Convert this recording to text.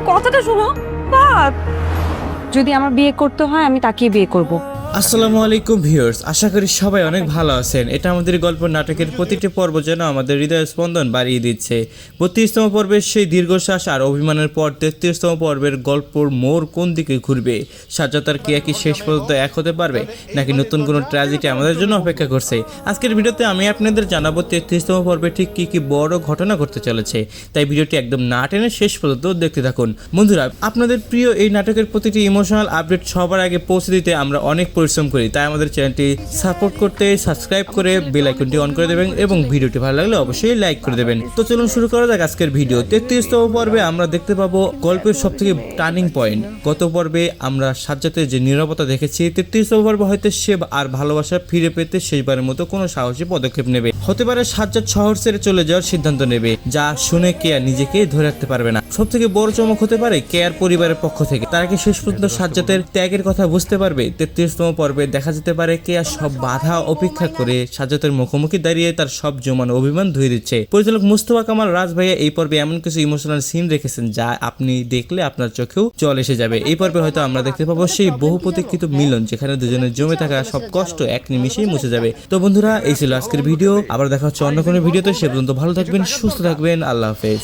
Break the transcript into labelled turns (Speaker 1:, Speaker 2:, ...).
Speaker 1: কথাটা শোনো। বাদ, যদি আমার বিয়ে করতে হয় আমি তাকেই বিয়ে করব।
Speaker 2: আসসালামু আলাইকুম ভিউয়ার্স, আশা করি সবাই অনেক ভালো আছেন। এটা আমাদের গল্প নাটকের প্রতিটি পর্ব যেন আমাদের হৃদয় স্পন্দন বাড়িয়ে দিচ্ছে। 32তম পর্বের সেই দীর্ঘশ্বাস আর অভিমানের পর 33তম পর্বের গল্পর মোড় কোন দিকে ঘুরবে? সাজ্জাদ আর কেয়া কি শেষ পর্যন্ত এক হতে পারবে, নাকি নতুন কোনো ট্র্যাজেডি আমাদের জন্য অপেক্ষা করছে? আজকের ভিডিওতে আমি আপনাদের জানাবো 33তম পর্বে ঠিক কি কি বড় ঘটনা ঘটতে চলেছে। তাই ভিডিওটি একদম না টেনে শেষ পর্যন্ত দেখতে থাকুন। বন্ধুরা, আপনাদের প্রিয় এই নাটকের প্রতিটি ইমোশনাল আপডেট সবার আগে পৌঁছে দিতে আমরা অনেক পরিশ্রম করি। তাই আমাদের চ্যানেলটি সাপোর্ট করতে সাবস্ক্রাইব করে বেল আইকনটি অন করে দেবেন এবং ভিডিওটি ভালো লাগলে অবশ্যই লাইক করে দেবেন। তো চলুন শুরু করা যাক আজকের ভিডিও। 33তম পর্বে আমরা দেখতে পাবো গল্পের সবথেকে টার্নিং পয়েন্ট। গত পর্বে আমরা সাজ্জাদের যে নীরবতা দেখেছি, 33তম পর্বে হয়তো সে আর ভালোবাসা ফিরে পেতে শেষবারের মতো কোনো সাহসী পদক্ষেপ নেবে। হতে পারে সাজ্জাদ শহর ছেড়ে চলে যাওয়ার সিদ্ধান্ত নেবে, যা শুনে কেয়া নিজেকে ধরে রাখতে পারবে না। সবথেকে বড় চমক হতে পারে কেয়ার পরিবারের পক্ষ থেকে। তারা কি শেষ পর্যন্ত সাজ্জাদের ত্যাগের কথা বুঝতে পারবে? 33তম পর্বে দেখা যেতে পারে কেয়া সব বাধা উপেক্ষা করে সাজ্জাদের মুখোমুখি দাঁড়িয়ে তার সব জমানো অভিমান ধুয়ে দিচ্ছে। পরিচালক মুস্তফা কামাল রাজ ভাইয়া এই পর্বে এমন কিছু ইমোশনাল সিন রেখেছেন যা আপনি দেখলে আপনার চোখেও জল এসে যাবে। এই পর্বে হয়তো আমরা দেখতে পাবো সেই বহু প্রতীক্ষিত মিলন, যেখানে দুজনের জমে থাকা সব কষ্ট এক নিমিষেই মুছে যাবে। তো বন্ধুরা, এই ছিল আজকের ভিডিও। আবার দেখা হচ্ছে অন্য কোনো ভিডিওতে। সে পর্যন্ত ভালো থাকবেন, সুস্থ থাকবেন। আল্লাহ হাফেজ।